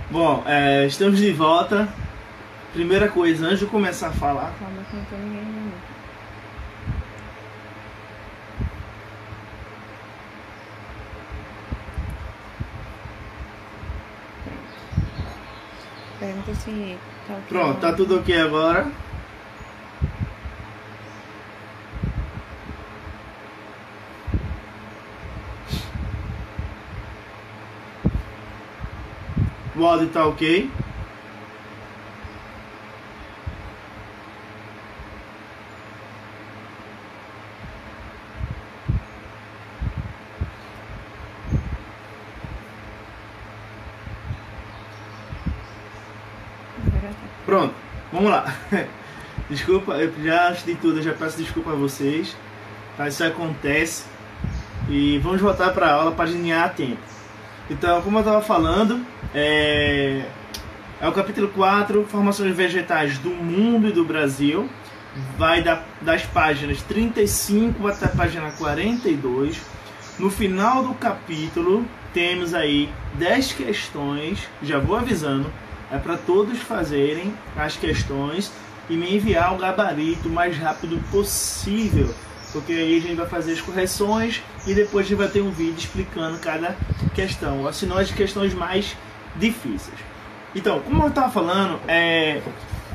Bom, estamos de volta. Primeira coisa, antes de começar a falar... Calma que não tem ninguém ainda. Pergunta se tá ok. Pronto, tá tudo ok agora. O áudio tá ok. Pronto, vamos lá. Desculpa, antes de tudo, eu já peço desculpa a vocês. Tá? Isso acontece. E vamos voltar para a aula para ganhar tempo. Então, como eu estava falando, é o capítulo 4, Formações Vegetais do Mundo e do Brasil. Vai das páginas 35 até a página 42. No final do capítulo, temos aí 10 questões. Já vou avisando. É para todos fazerem as questões e me enviar o gabarito o mais rápido possível, porque aí a gente vai fazer as correções e depois a gente vai ter um vídeo explicando cada questão, ou senão as questões mais difíceis. Então, como eu estava falando,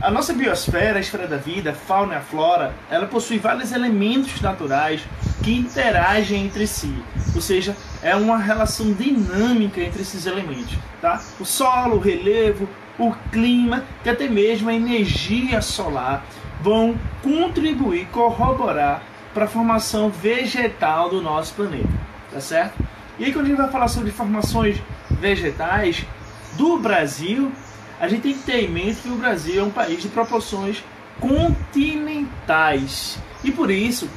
a nossa biosfera, a esfera da vida, a fauna e a flora, ela possui vários elementos naturais que interagem entre si, ou seja, é uma relação dinâmica entre esses elementos, tá? O solo, o relevo, o clima, que até mesmo a energia solar vão contribuir, corroborar para a formação vegetal do nosso planeta, tá certo? E aí quando a gente vai falar sobre formações vegetais do Brasil, a gente tem que ter em mente que o Brasil é um país de proporções continentais e por isso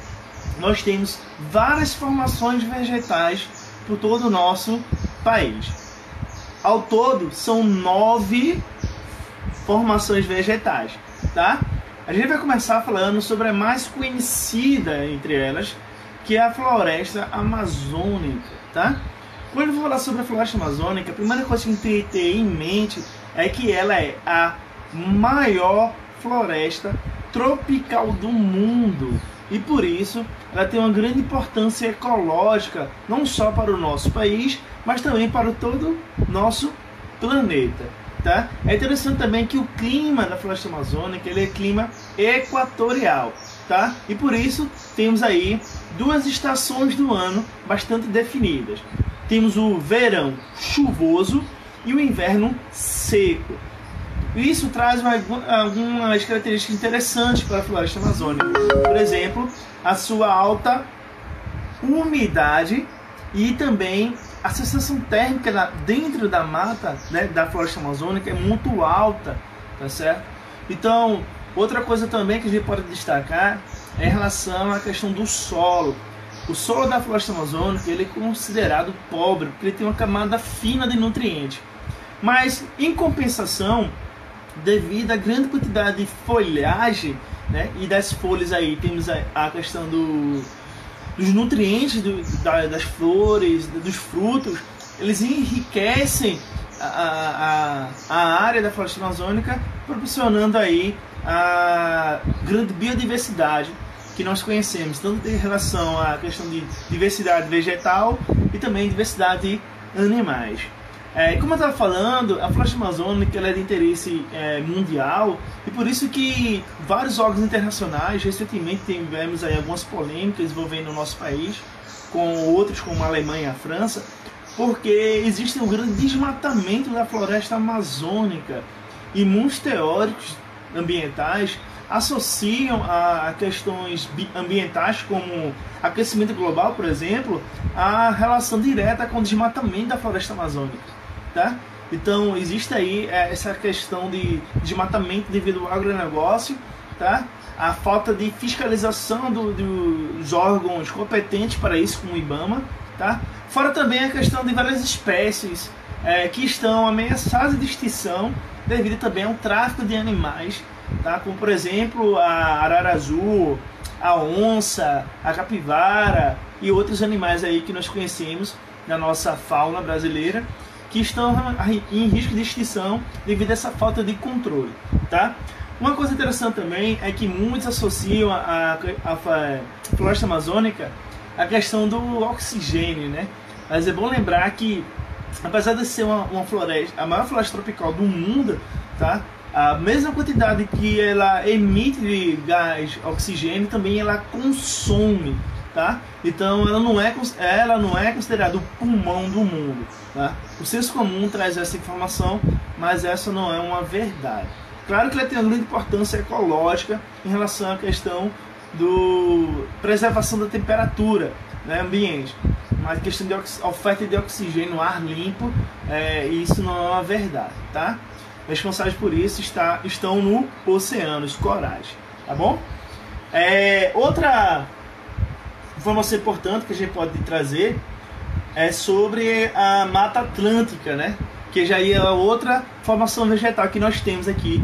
nós temos várias formações vegetais por todo o nosso país. Ao todo, são 9 formações vegetais, tá? A gente vai começar falando sobre a mais conhecida entre elas, que é a floresta amazônica, tá? Quando eu vou falar sobre a floresta amazônica, a primeira coisa que a gente tem que ter em mente é que ela é a maior floresta tropical do mundo. E por isso, ela tem uma grande importância ecológica, não só para o nosso país, mas também para todo o nosso planeta. Tá? É interessante também que o clima da floresta amazônica ele é clima equatorial. Tá? E por isso, temos aí 2 estações do ano bastante definidas. Temos o verão chuvoso e o inverno seco. Isso traz algumas características interessantes para a floresta amazônica. Por exemplo, a sua alta umidade e também a sensação térmica dentro da mata, né, da floresta amazônica é muito alta, tá certo? Então, outra coisa também que a gente pode destacar é em relação à questão do solo. O solo da floresta amazônica ele é considerado pobre, porque ele tem uma camada fina de nutrientes. Mas, em compensação, devido à grande quantidade de folhagem, né, e das folhas aí, temos a questão dos nutrientes das flores, dos frutos, eles enriquecem a área da floresta amazônica, proporcionando aí a grande biodiversidade que nós conhecemos, tanto em relação à questão de diversidade vegetal e também diversidade de animais. Como eu estava falando, a floresta amazônica ela é de interesse mundial e por isso que vários órgãos internacionais, recentemente tivemos aí algumas polêmicas envolvendo o nosso país, com outros como a Alemanha e a França, porque existe um grande desmatamento da floresta amazônica e muitos teóricos ambientais associam a questões ambientais como aquecimento global, por exemplo, a relação direta com o desmatamento da floresta amazônica. Tá? Então existe aí essa questão de desmatamento devido ao agronegócio, tá? A falta de fiscalização dos órgãos competentes para isso, como o IBAMA, tá? Fora também a questão de várias espécies que estão ameaçadas de extinção devido também ao tráfico de animais, tá? Como por exemplo a arara azul, a onça, a capivara e outros animais aí que nós conhecemos na nossa fauna brasileira. que estão em risco de extinção devido a essa falta de controle, tá? Uma coisa interessante também é que muitos associam a floresta amazônica a questão do oxigênio, né? Mas é bom lembrar que, apesar de ser uma floresta, a maior floresta tropical do mundo, tá? A mesma quantidade que ela emite de gás oxigênio também ela consome, tá? Então ela não é considerada o pulmão do mundo, tá? O senso comum traz essa informação, mas essa não é uma verdade. Claro que ela tem uma grande importância ecológica em relação à questão do preservação da temperatura, né, ambiente, mas a questão de oferta de oxigênio no ar limpo, isso não é uma verdade, tá? Responsáveis por isso estão no oceano, os corais, tá bom? Outra informação importante que a gente pode trazer é sobre a Mata Atlântica, né? Que já é outra formação vegetal que nós temos aqui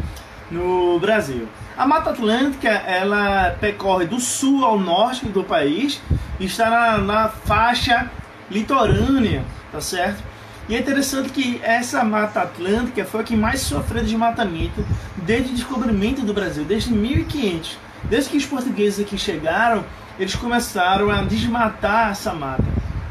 no Brasil. A Mata Atlântica, ela percorre do sul ao norte do país e está na faixa litorânea, tá certo? E é interessante que essa Mata Atlântica foi a que mais sofreu desmatamento desde o descobrimento do Brasil, desde 1500. Desde que os portugueses aqui chegaram, eles começaram a desmatar essa mata.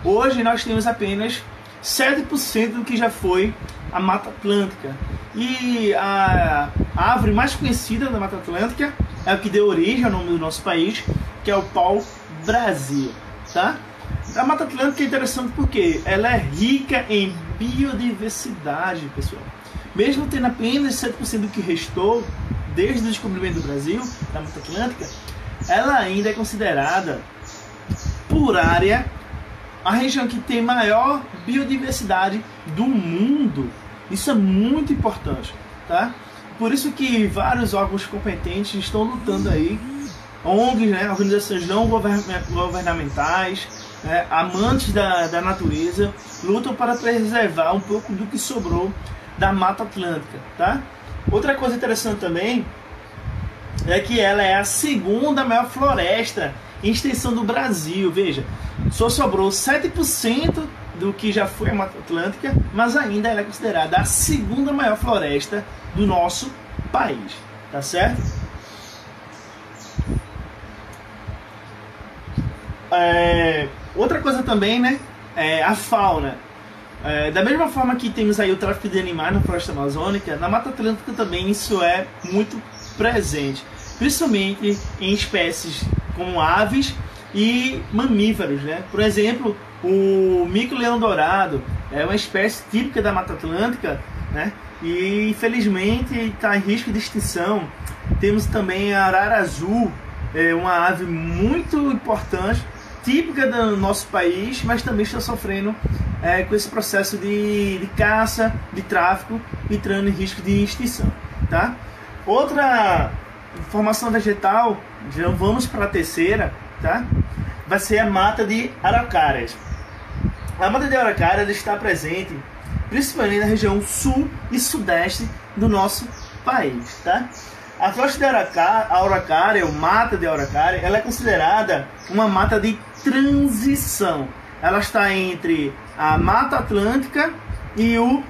Hoje nós temos apenas 7% do que já foi a Mata Atlântica. E a árvore mais conhecida da Mata Atlântica é o que deu origem ao nome do nosso país, que é o pau-brasil, tá? A Mata Atlântica é interessante porque ela é rica em biodiversidade, pessoal. Mesmo tendo apenas 7% do que restou desde o descobrimento do Brasil, da Mata Atlântica, ela ainda é considerada, por área, a região que tem maior biodiversidade do mundo. Isso é muito importante, tá? Por isso que vários órgãos competentes estão lutando aí, ONGs, né, organizações não governamentais, né, amantes da natureza, lutam para preservar um pouco do que sobrou da Mata Atlântica, tá? Outra coisa interessante também é que ela é a segunda maior floresta em extensão do Brasil. Veja, só sobrou 7% do que já foi a Mata Atlântica, mas ainda ela é considerada a segunda maior floresta do nosso país, tá certo? Outra coisa também, né, é a fauna. Da mesma forma que temos aí o tráfico de animais na floresta amazônica, na Mata Atlântica também isso é muito presente, principalmente em espécies como aves e mamíferos, né? Por exemplo, o mico-leão dourado é uma espécie típica da Mata Atlântica, né? E infelizmente está em risco de extinção. Temos também a arara azul, uma ave muito importante, típica do nosso país, mas também está sofrendo com esse processo de caça, de tráfico, entrando em risco de extinção, tá? Outra formação vegetal, já vamos para a terceira, tá? Vai ser a mata de araucárias. A mata de araucárias está presente principalmente na região sul e sudeste do nosso país, tá? A floresta de araucária, ou mata de araucária, ela é considerada uma mata de transição. Ela está entre a Mata Atlântica e o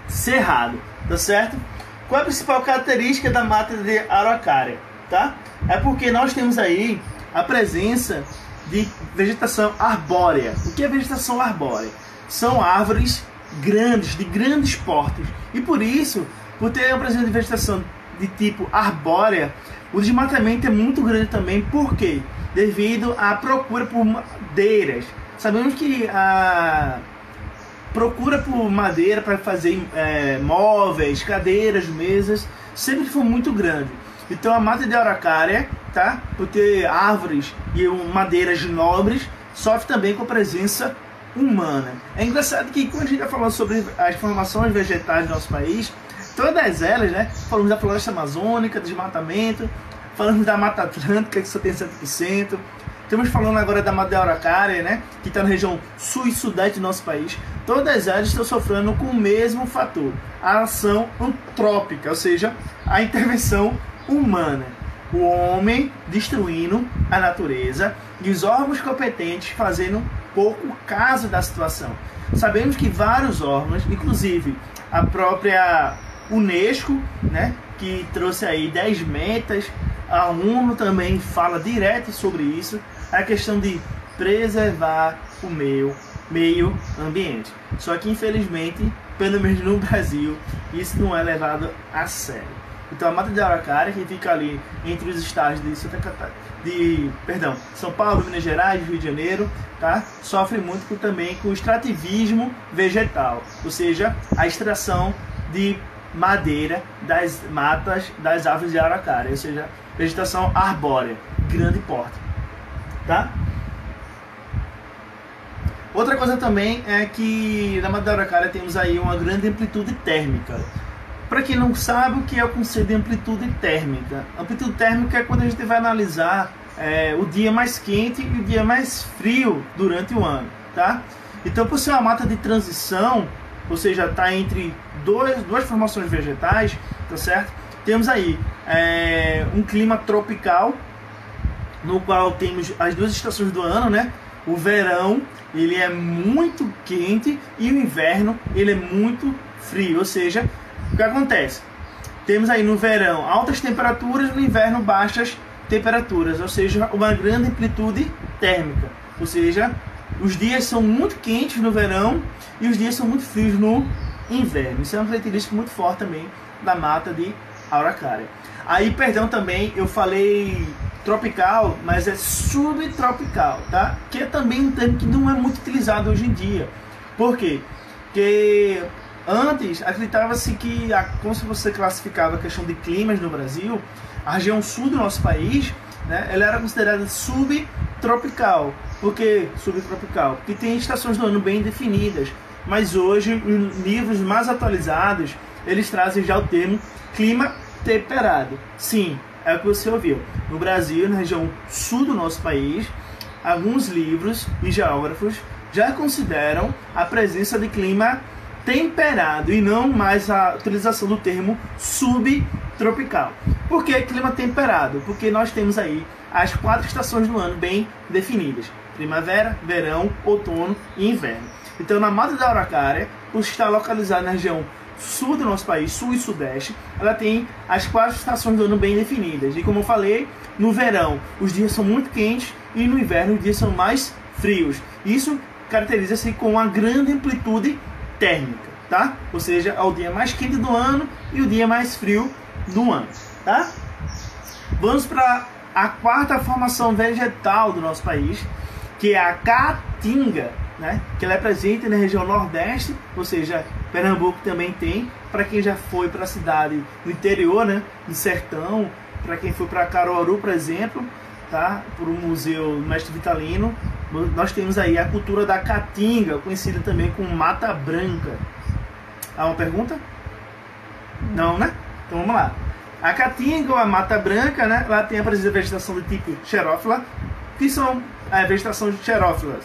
Cerrado, tá certo? Qual é a principal característica da mata de araucária, tá? É porque nós temos aí a presença de vegetação arbórea. O que é vegetação arbórea? São árvores grandes, de grandes portes. E por isso, por ter a presença de vegetação de tipo arbórea, o desmatamento é muito grande também. Por quê? Devido à procura por madeiras. Sabemos que a procura por madeira para fazer móveis, cadeiras, mesas, sempre foi muito grande. Então a mata de araucária, tá, por ter árvores e madeiras nobres, sofre também com a presença humana. É engraçado que quando a gente está falando sobre as formações vegetais do nosso país, todas elas, né, falamos da floresta amazônica, desmatamento, falamos da Mata Atlântica, que só tem 7%, estamos falando agora da mata de araucária, né, que está na região sul e sudeste do nosso país. Todas elas estão sofrendo com o mesmo fator, a ação antrópica, ou seja, a intervenção humana. O homem destruindo a natureza e os órgãos competentes fazendo pouco caso da situação. Sabemos que vários órgãos, inclusive a própria Unesco, né, que trouxe aí 10 metas, a ONU também fala direto sobre isso, a questão de preservar o meio ambiente. Só que infelizmente, pelo menos no Brasil, isso não é levado a sério. Então a Mata de Araucária, que fica ali entre os estados de São Paulo, Minas Gerais, Rio de Janeiro, tá? Sofre muito também com o extrativismo vegetal, ou seja, a extração de madeira das matas das árvores de araucária, ou seja, vegetação arbórea, grande porte, tá? Outra coisa também é que na Mata da Araucária temos aí uma grande amplitude térmica. Para quem não sabe o que é o conceito de amplitude térmica, amplitude térmica é quando a gente vai analisar o dia mais quente e o dia mais frio durante o ano, tá? Então, por ser uma mata de transição, ou seja, está entre duas formações vegetais, tá certo? Temos aí um clima tropical, no qual temos as duas estações do ano, né? O verão, ele é muito quente e o inverno, ele é muito frio, ou seja, o que acontece? Temos aí no verão altas temperaturas, no inverno baixas temperaturas, ou seja, uma grande amplitude térmica, ou seja, os dias são muito quentes no verão e os dias são muito frios no inverno. Isso é uma característica muito forte também da mata de araucária. Aí, perdão, também eu falei tropical, mas é subtropical, tá? Que é também um termo que não é muito utilizado hoje em dia. Por quê? Porque antes acreditava-se que, como se você classificava a questão de climas no Brasil, a região sul do nosso país, né, ela era considerada subtropical. Por que subtropical? Porque tem estações do ano bem definidas. Mas hoje, os livros mais atualizados, eles trazem já o termo clima temperado. Sim, é o que você ouviu. No Brasil, na região sul do nosso país, alguns livros e geógrafos já consideram a presença de clima temperado e não mais a utilização do termo subtropical. Por que clima temperado? Porque nós temos aí as 4 estações do ano bem definidas: primavera, verão, outono e inverno. Então, na Mata da Araucária, por estar localizada na região sul do nosso país, sul e sudeste, ela tem as 4 estações do ano bem definidas. E como eu falei, no verão os dias são muito quentes e no inverno os dias são mais frios. Isso caracteriza-se com uma grande amplitude térmica, tá? Ou seja, é o dia mais quente do ano e o dia mais frio do ano, tá? Vamos para a 4ª formação vegetal do nosso país, que é a caatinga, né? Que ela é presente na região nordeste, ou seja, Pernambuco também tem. Para quem já foi para a cidade do interior, né, do sertão, para quem foi para Caruaru, por exemplo, tá? Por um museu Mestre Vitalino, nós temos aí a cultura da caatinga, conhecida também como mata branca. Há uma pergunta? Não, né? Então vamos lá. A caatinga, ou a mata branca, né, ela tem a presença de vegetação do tipo xerófila, que são a vegetação de xerófilas.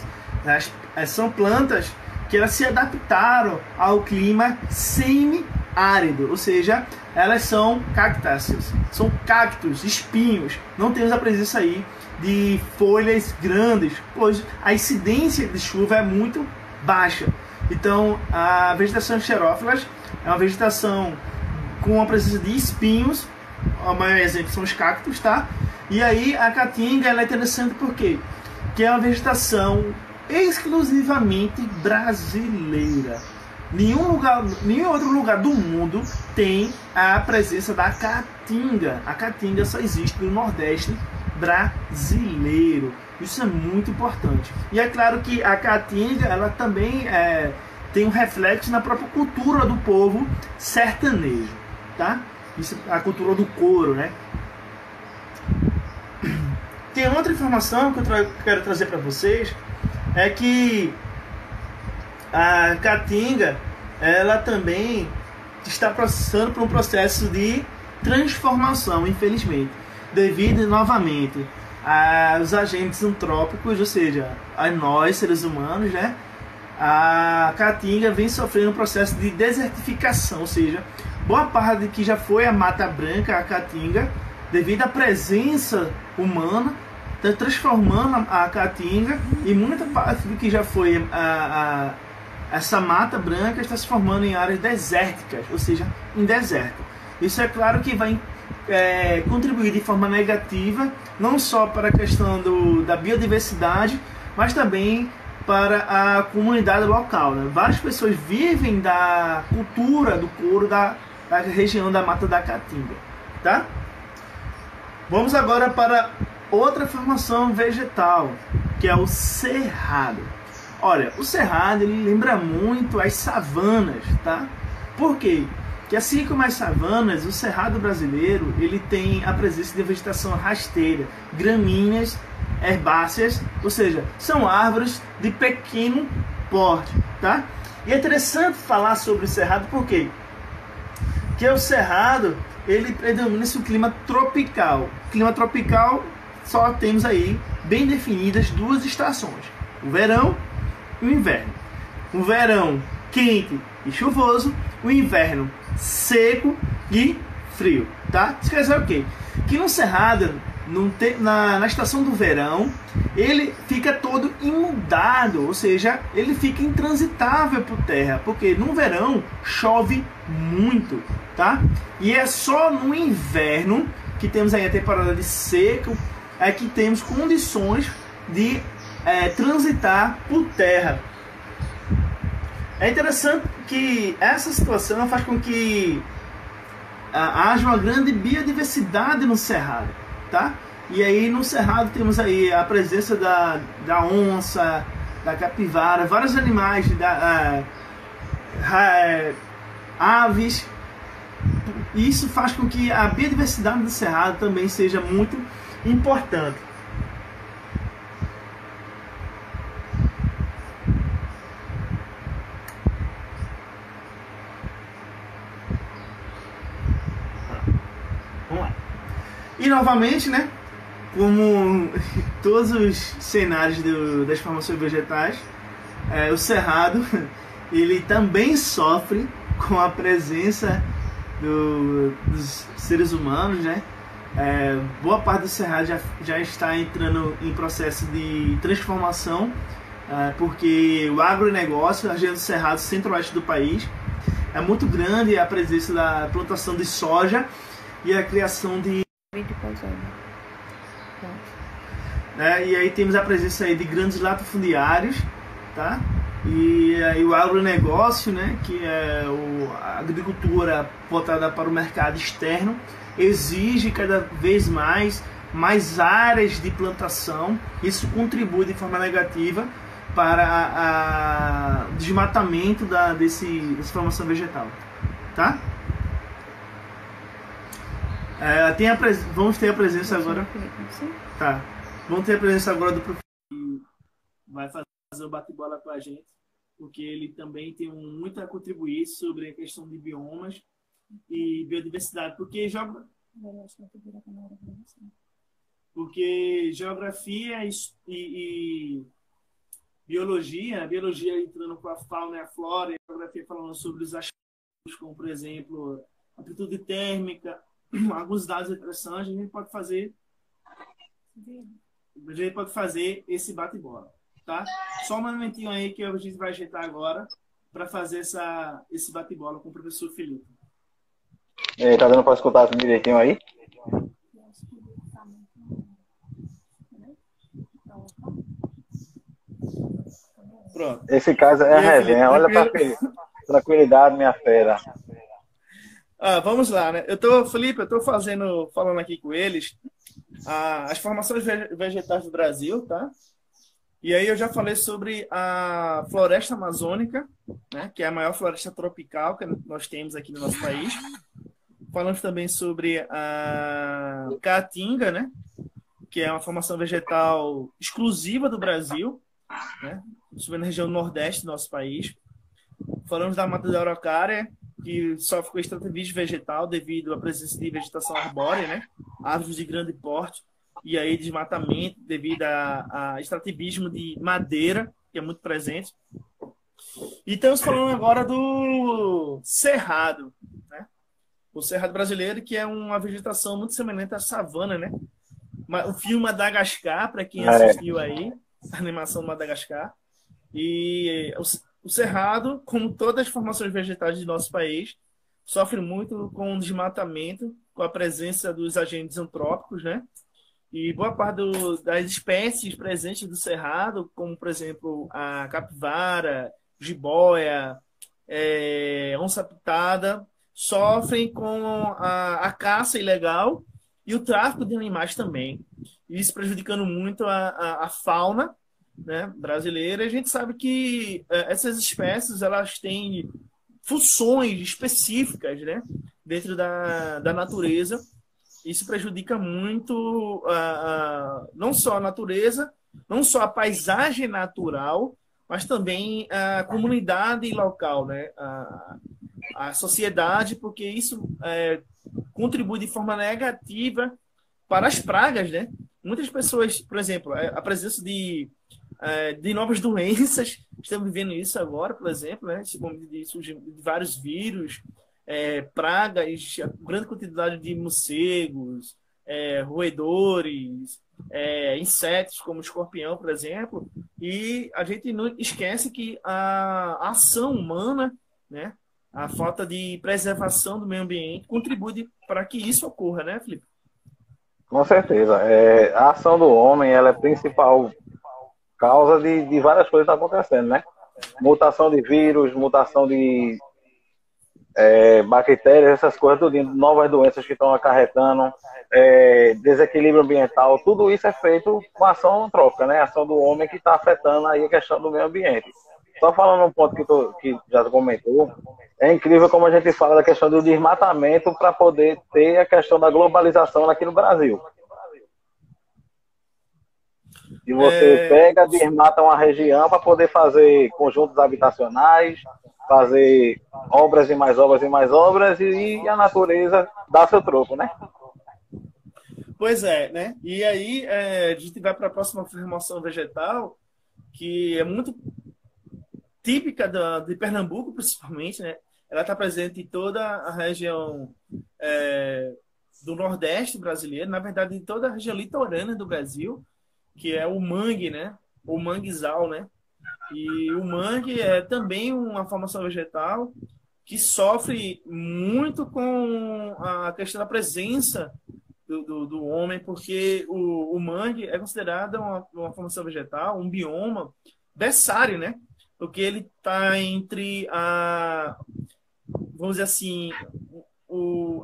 São plantas que elas se adaptaram ao clima semi-árido, ou seja, elas são cactáceas, são cactos, espinhos. Não temos a presença aí de folhas grandes, pois a incidência de chuva é muito baixa. Então, a vegetação de xerófilas é uma vegetação com a presença de espinhos. O maior exemplo são os cactos, tá? E aí a caatinga ela é interessante porque é uma vegetação exclusivamente brasileira. Nenhum outro lugar do mundo tem a presença da caatinga. A caatinga só existe no Nordeste brasileiro. Isso é muito importante. E é claro que a caatinga ela também tem um reflexo na própria cultura do povo sertanejo, tá? Isso, a cultura do couro, né? Tem outra informação que eu quero trazer para vocês, é que a caatinga ela também está passando por um processo de transformação, infelizmente, devido novamente aos agentes antrópicos, ou seja, a nós seres humanos, né? A caatinga vem sofrendo um processo de desertificação, ou seja, boa parte que já foi a Mata Branca, a caatinga, devido à presença humana, está transformando a caatinga e muita parte do que já foi essa mata branca está se formando em áreas desérticas, ou seja, em deserto. Isso é claro que vai contribuir de forma negativa, não só para a questão da biodiversidade, mas também para a comunidade local, né? Várias pessoas vivem da cultura do couro da região da Mata da Caatinga, tá? Vamos agora para outra formação vegetal, que é o cerrado. Olha, o cerrado ele lembra muito as savanas, tá? Por quê? Porque assim como as savanas, o cerrado brasileiro ele tem a presença de vegetação rasteira, gramíneas, herbáceas, ou seja, são árvores de pequeno porte, tá? E é interessante falar sobre o cerrado porque o cerrado ele predomina o clima tropical. Clima tropical só temos aí bem definidas duas estações: o verão e o inverno. O verão quente e chuvoso, o inverno seco e frio, tá? Isso quer dizer o quê? Que no cerrado, na estação do verão, ele fica todo inundado, ou seja, ele fica intransitável por terra, porque no verão chove muito, tá? E é só no inverno que temos aí a temporada de seco, é que temos condições de transitar por terra. É interessante que essa situação faz com que haja uma grande biodiversidade no cerrado, tá? E aí no cerrado temos aí a presença da onça, da capivara, vários animais, aves. Isso faz com que a biodiversidade do cerrado também seja muito importante. Vamos lá. E novamente, né? Como todos os cenários das formações vegetais, o cerrado ele também sofre com a presença dos seres humanos, né? Boa parte do cerrado já está entrando em processo de transformação, porque o agronegócio, a região do cerrado centro-oeste do país, é muito grande a presença da plantação de soja e a criação de... e aí temos a presença aí de grandes latifundiários, tá? E aí o agronegócio, né, que é a agricultura voltada para o mercado externo, exige cada vez mais áreas de plantação. Isso contribui de forma negativa para o desmatamento dessa formação vegetal, tá? Vamos ter a presença agora. Tá. Vamos ter a presença agora do professor que vai fazer o bate-bola com a gente, porque ele também tem muito a contribuir sobre a questão de biomas e biodiversidade, porque geografia e biologia, a biologia entrando com a fauna e a flora, e a geografia falando sobre os aspectos, como por exemplo amplitude térmica, alguns dados interessantes, a gente pode fazer esse bate-bola, tá? Só um momentinho aí que a gente vai ajeitar agora para fazer esse bate-bola com o professor Felipe. Tá dando para escutar tudo direitinho aí? Pronto. Esse caso é a resenha. Olha para tranquilidade, minha fera. Vamos lá, né? Felipe, eu tô falando aqui com eles as formações vegetais do Brasil, tá? E aí eu já falei sobre a floresta amazônica, né? Que é a maior floresta tropical que nós temos aqui no nosso país. Falamos também sobre a caatinga, né? Que é uma formação vegetal exclusiva do Brasil, né? Sobre na região nordeste do nosso país. Falamos da mata da araucária, que sofre com extrativismo vegetal devido à presença de vegetação arbórea, né? Árvores de grande porte, e aí desmatamento devido a extrativismo de madeira, que é muito presente. E estamos falando agora do cerrado, né? O cerrado brasileiro, que é uma vegetação muito semelhante à savana, né? o filme Madagascar, para quem É. assistiu aí, a animação Madagascar. E o Cerrado, como todas as formações vegetais do nosso país, sofre muito com o desmatamento, com a presença dos agentes antrópicos, né? E boa parte das espécies presentes do Cerrado, como, por exemplo, a capivara, jiboia, onça-pitada, sofrem com a caça ilegal e o tráfico de animais também. Isso prejudicando muito a fauna, né, brasileira. A gente sabe que essas espécies elas têm funções específicas, né, dentro da natureza. Isso prejudica muito não só a natureza, não só a paisagem natural, mas também a comunidade local, né, a sociedade, porque isso contribui de forma negativa para as pragas, né? Muitas pessoas, por exemplo, a presença de novas doenças, estamos vivendo isso agora, por exemplo, né? Esse momento de surgimento de vários vírus, pragas, grande quantidade de morcegos, roedores, insetos como o escorpião, por exemplo, e a gente não esquece que a ação humana, né? A falta de preservação do meio ambiente contribui para que isso ocorra, né, Felipe? Com certeza. A ação do homem ela é a principal causa de várias coisas que estão acontecendo, né? Mutação de vírus, mutação de bactérias, essas coisas, tudo, novas doenças que estão acarretando, desequilíbrio ambiental, tudo isso é feito com a ação antrópica, né? A ação do homem que está afetando aí a questão do meio ambiente. Só falando um ponto que já comentou, é incrível como a gente fala da questão do desmatamento para poder ter a questão da globalização aqui no Brasil. E você pega, desmata uma região para poder fazer conjuntos habitacionais, fazer obras e mais obras e mais obras, e a natureza dá seu troco, né? Pois é, né? E aí a gente vai para a próxima formação vegetal, que é muito típica de Pernambuco, principalmente, né? Ela está presente em toda a região do Nordeste brasileiro, na verdade, em toda a região litorânea do Brasil, que é o mangue, né? O manguezal, né? E o mangue é também uma formação vegetal que sofre muito com a questão da presença do homem, porque o mangue é considerado uma formação vegetal, um bioma berçário, né? Porque ele está entre vamos dizer assim,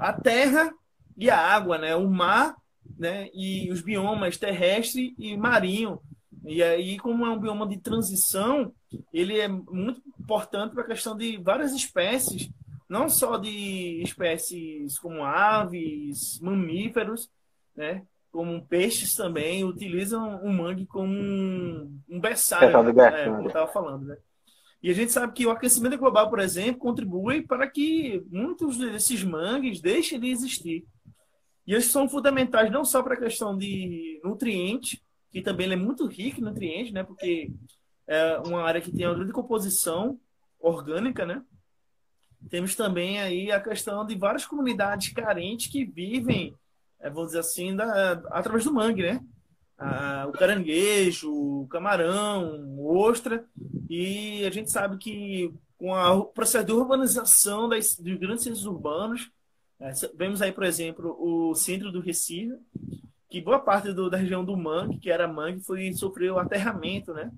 a terra e a água, né? O mar, né? E os biomas terrestre e marinho. E aí, como é um bioma de transição, ele é muito importante para a questão de várias espécies, não só de espécies como aves, mamíferos, né? Como peixes também, utilizam o mangue como um berçário, como eu estava falando, né? E a gente sabe que o aquecimento global, por exemplo, contribui para que muitos desses mangues deixem de existir. E eles são fundamentais não só para a questão de nutrientes, que também é muito rico em nutrientes, né? Porque é uma área que tem uma grande composição orgânica, né? Temos também aí a questão de várias comunidades carentes que vivem, vamos dizer assim, através do mangue, né? O caranguejo, o camarão, o ostra, e a gente sabe que com o processo de urbanização dos grandes centros urbanos, vemos aí, por exemplo, o centro do Recife, que boa parte da região do mangue, que era mangue, sofreu aterramento, né?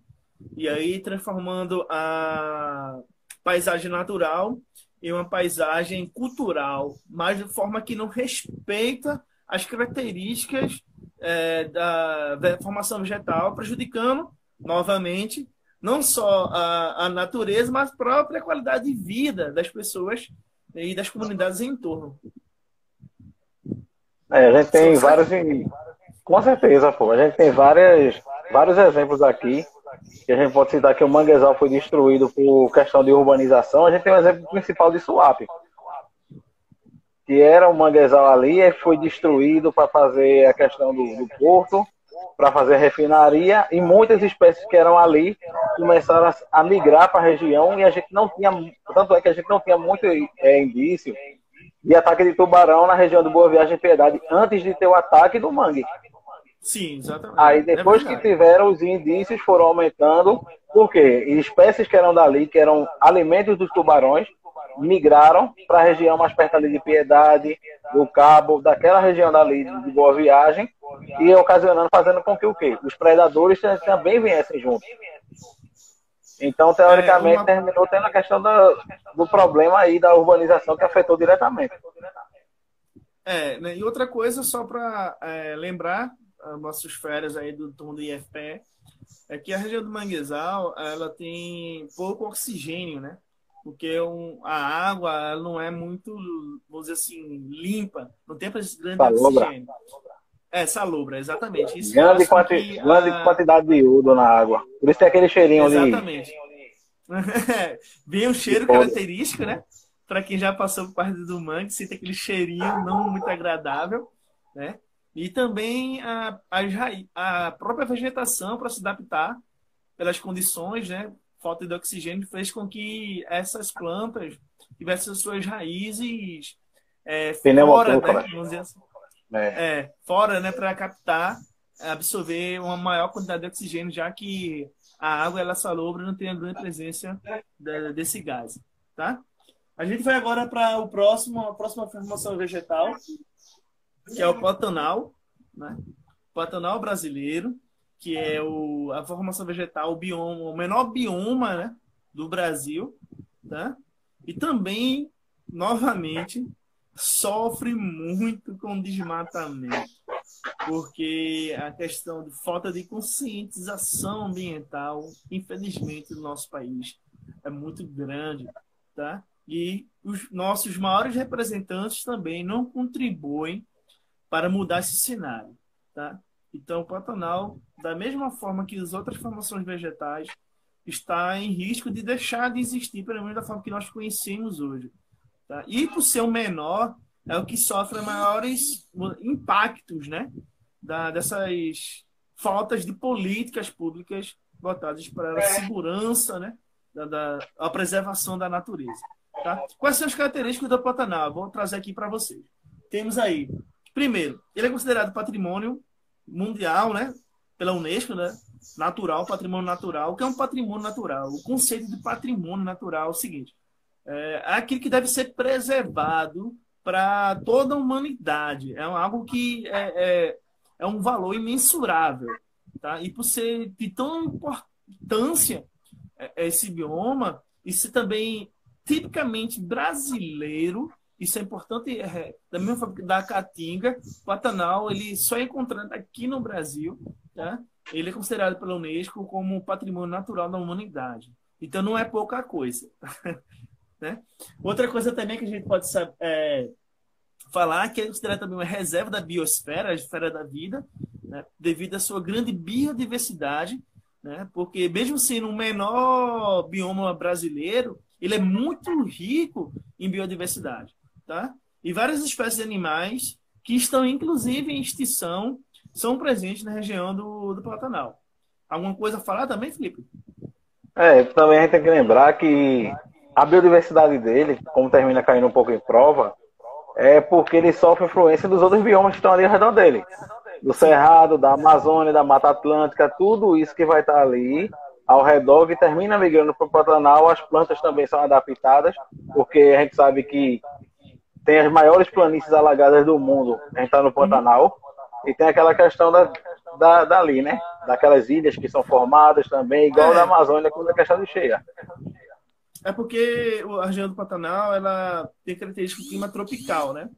E aí transformando a paisagem natural em uma paisagem cultural, mas de forma que não respeita as características da formação vegetal, prejudicando, novamente, não só a natureza, mas a própria qualidade de vida das pessoas e das comunidades em torno. A gente tem vários... Com certeza, pô. A gente tem vários exemplos aqui, que a gente pode citar que o manguezal foi destruído por questão de urbanização. A gente tem um exemplo principal de Suape, que era um manguezal ali, e foi destruído para fazer a questão do porto, para fazer refinaria, e muitas espécies que eram ali começaram a migrar para a região, e a gente não tinha, tanto é que a gente não tinha muito indício de ataque de tubarão na região do Boa Viagem e Piedade, antes de ter o ataque do mangue. Sim, exatamente. Aí depois que tiveram, os indícios foram aumentando, porque espécies que eram dali, que eram alimentos dos tubarões, migraram para a região mais perto ali de Piedade, do Cabo, daquela região dali de Boa Viagem, e ocasionando, fazendo com que o quê? Os predadores também viessem junto. Então, teoricamente, terminou tendo a questão do problema aí da urbanização que afetou diretamente. Né, e outra coisa, só para lembrar nossos férias aí do turno do IFPE, é que a região do Manguezal, ela tem pouco oxigênio, né? Porque a água ela não é muito, vamos dizer assim, limpa, não tem grande oxigênio. Salobra, exatamente. Isso grande quantidade de iodo na água. Por isso tem aquele cheirinho ali. Exatamente. Bem um cheiro característico, né? Para quem já passou por parte do mangue, sente aquele cheirinho não muito agradável, né? E também a própria vegetação, para se adaptar pelas condições, né? Falta de oxigênio fez com que essas plantas tivessem suas raízes fora, né? Vamos dizer assim. Fora, né? Para captar, absorver uma maior quantidade de oxigênio, já que a água ela salobra não tem a grande presença desse gás, tá? A gente vai agora para a próxima formação vegetal, que é o Pantanal, né? Pantanal brasileiro, que é a formação vegetal, o menor bioma, né, do Brasil, tá? E também, novamente, sofre muito com desmatamento, porque a questão de falta de conscientização ambiental, infelizmente, no nosso país é muito grande, tá? E os nossos maiores representantes também não contribuem para mudar esse cenário, tá? Então, o Pantanal, da mesma forma que as outras formações vegetais, está em risco de deixar de existir, pelo menos da forma que nós conhecemos hoje, tá? E por ser o menor, é o que sofre maiores impactos, né? Dessas faltas de políticas públicas voltadas para a segurança, né? A preservação da natureza. Tá? Quais são as características do Pantanal? Vou trazer aqui para vocês. Temos aí, primeiro, ele é considerado patrimônio mundial, né? Pela Unesco, né? Natural, patrimônio natural. O que é um patrimônio natural? O conceito de patrimônio natural é o seguinte: é aquilo que deve ser preservado para toda a humanidade. É algo que é um valor imensurável, tá? E por ser de tão importância esse bioma, isso também tipicamente brasileiro, isso é importante, da mesma forma que da Caatinga, o Pantanal, ele só é encontrado aqui no Brasil, tá? Ele é considerado pela Unesco como patrimônio natural da humanidade. Então não é pouca coisa. Né? Outra coisa também que a gente pode falar, que é considerado também uma reserva da biosfera, a esfera da vida, né? Devido à sua grande biodiversidade, né? Porque mesmo sendo o menor bioma brasileiro, ele é muito rico em biodiversidade, tá? E várias espécies de animais que estão, inclusive, em extinção, são presentes na região do Pantanal. Alguma coisa a falar também, Felipe? Também a gente tem que lembrar que a biodiversidade dele, como termina caindo um pouco em prova, é porque ele sofre influência dos outros biomas que estão ali ao redor dele. Do Cerrado, da Amazônia, da Mata Atlântica, tudo isso que vai estar ali ao redor, que termina migrando para o Pantanal. As plantas também são adaptadas, porque a gente sabe que tem as planícies alagadas do mundo, a gente está no Pantanal, e tem aquela questão dali, né? Daquelas ilhas que são formadas também, igual na Amazônia, quando a questão de cheia. É porque a região do Pantanal, ela tem característica de clima tropical, né?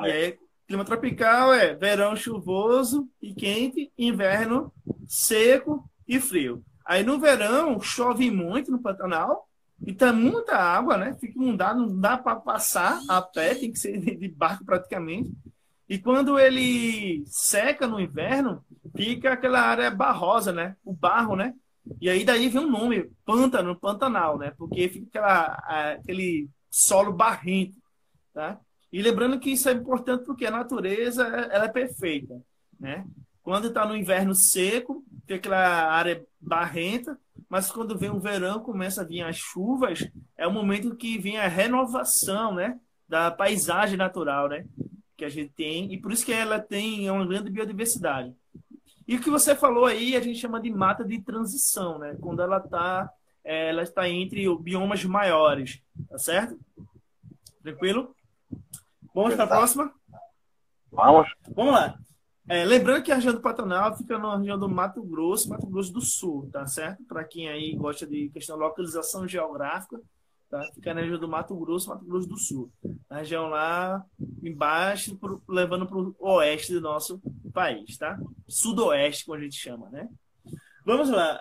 E aí, clima tropical é verão chuvoso e quente, inverno seco e frio. Aí no verão chove muito no Pantanal e tá muita água, né? Fica inundado, não dá para passar a pé, tem que ser de barco praticamente. E quando ele seca no inverno, fica aquela área barrosa, né? O barro, né? E aí daí vem o nome, pântano, Pantanal, né? Porque fica aquele solo barrento, tá? E lembrando que isso é importante porque a natureza ela é perfeita, né? Quando está no inverno seco, tem aquela área barrenta, mas quando vem o verão, começa a vir as chuvas, é o momento que vem a renovação, né? Da paisagem natural, né? Que a gente tem, e por isso que ela tem uma grande biodiversidade. E o que você falou aí, a gente chama de mata de transição, né? Quando ela está entre biomas maiores, tá certo? Tranquilo? Vamos para a próxima? Vamos. Vamos lá. Lembrando que a região do Pantanal fica na região do Mato Grosso do Sul, tá certo? Para quem aí gosta de questão de localização geográfica, tá? Fica na região do Mato Grosso do Sul. A região lá embaixo, levando para o oeste do nosso país, tá? Sudoeste, como a gente chama, né? Vamos lá.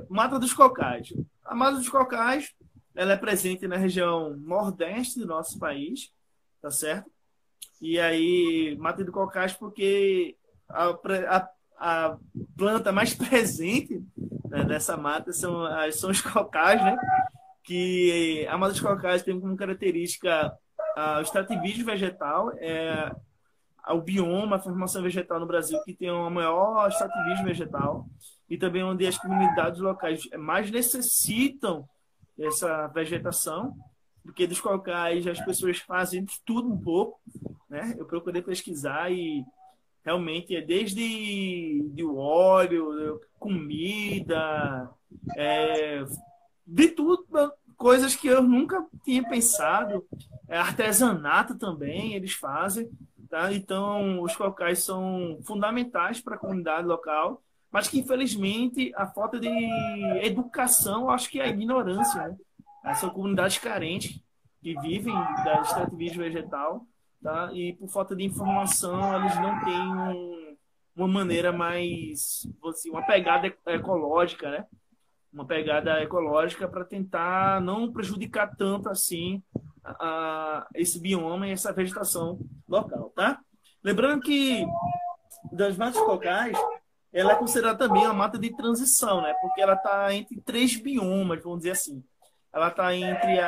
Mata dos Cocais. A Mata dos Cocais, ela é presente na região nordeste do nosso país, tá certo? E aí, Mata dos Cocais porque a planta mais presente, né, dessa mata são os cocais, né? Que a Mata dos Cocais tem como característica o extrativismo vegetal, o bioma, a formação vegetal no Brasil que tem o maior extrativismo vegetal e também onde as comunidades locais mais necessitam dessa vegetação, porque dos cocais as pessoas fazem de tudo um pouco, né? Eu procurei pesquisar e realmente é desde o óleo, comida, de tudo, coisas que eu nunca tinha pensado. Artesanato também eles fazem, tá? Então os cocais são fundamentais para a comunidade local, mas que infelizmente a falta de educação, acho que é a ignorância, né? São comunidades carentes que vivem da extrativismo vegetal, tá? E por falta de informação eles não têm uma maneira mais, assim, uma pegada ecológica, né? Uma pegada ecológica para tentar não prejudicar tanto assim esse bioma e essa vegetação local, tá? Lembrando que das matas cocais, ela é considerada também uma mata de transição, né? Porque ela está entre 3 biomas, vamos dizer assim. Ela está entre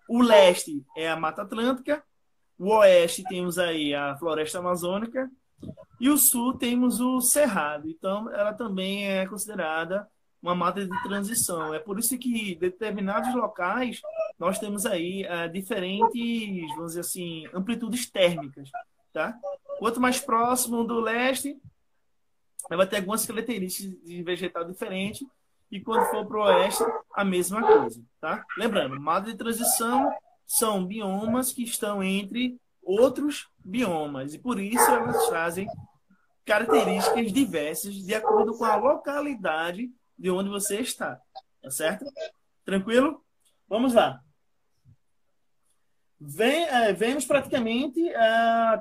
o leste é a Mata Atlântica, o oeste temos aí a Floresta Amazônica e o sul temos o Cerrado. Então, ela também é considerada uma mata de transição. É por isso que em determinados locais nós temos aí diferentes, vamos dizer assim, amplitudes térmicas, tá? Quanto mais próximo do leste, vai ter algumas características de vegetal diferente e quando for para o oeste, a mesma coisa, tá? Lembrando, mata de transição são biomas que estão entre outros biomas e por isso elas trazem características diversas de acordo com a localidade de onde você está, tá certo? Tranquilo? Vamos lá. Vemos praticamente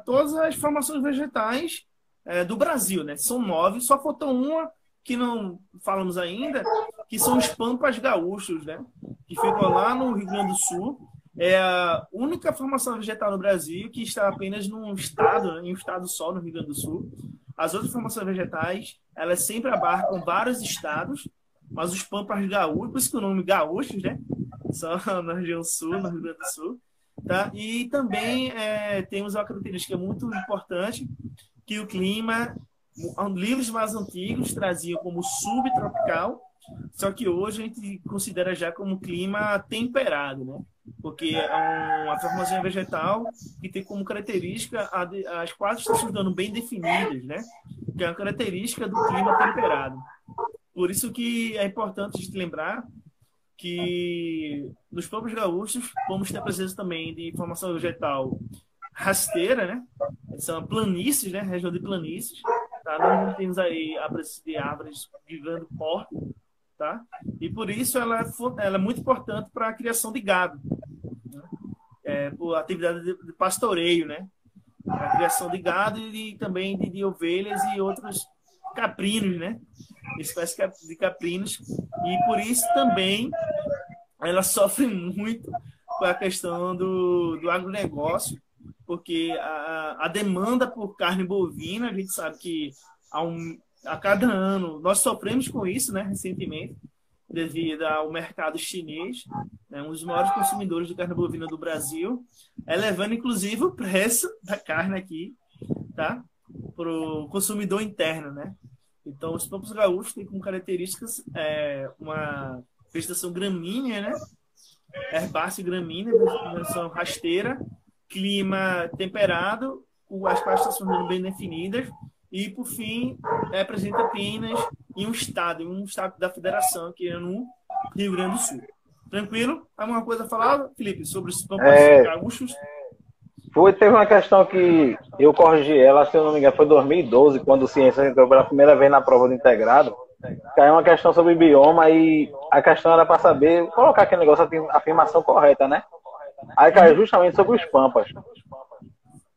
todas as formações vegetais do Brasil, né? São 9, só faltou uma que não falamos ainda, que são os pampas gaúchos, né? Que ficam lá no Rio Grande do Sul. É a única formação vegetal no Brasil que está apenas num estado, né? Em um estado só, no Rio Grande do Sul. As outras formações vegetais, elas sempre abarcam vários estados, mas os pampas gaúchos, por isso que o nome gaúchos, né? Só na região sul, no Rio Grande do Sul. Tá? E também temos uma característica muito importante, que o clima, livros mais antigos traziam como subtropical, só que hoje a gente considera já como clima temperado, né? Porque é uma formação vegetal que tem como característica as 4 estações do ano bem definidas, né? Que é uma característica do clima temperado. Por isso que é importante a gente lembrar que nos povos gaúchos vamos ter a presença também de formação vegetal rasteira, né? São planícies, né? Região de planícies. Tá? Nós não temos aí a presença de árvores de grande porte, tá? E por isso ela é muito importante para a criação de gado, né? Por atividade de pastoreio, né? A criação de gado e também de ovelhas e outros caprinos, né? Espécies de caprinos. E por isso também ela sofre muito com a questão do agronegócio, porque a demanda por carne bovina, a gente sabe que a cada ano nós sofremos com isso, né, recentemente, devido ao mercado chinês, né, um dos maiores consumidores de carne bovina do Brasil, elevando inclusive o preço da carne aqui, tá, para o consumidor interno, né? Então, os campos gaúchos têm como características uma vegetação gramínea, né? Herbácea gramínea, vegetação rasteira, clima temperado, as pastas são bem definidas e, por fim, é presente apenas em um estado da federação, que é no Rio Grande do Sul. Tranquilo? Alguma coisa a falar, Felipe, sobre os pampas gaúchos? Teve uma questão que eu corrigi ela, se eu não me engano, foi em 2012, quando o Ciência entrou pela primeira vez na prova do integrado. Caiu uma questão sobre bioma e a questão era para saber, colocar aquele negócio, a afirmação correta, né? Aí caiu justamente sobre os pampas.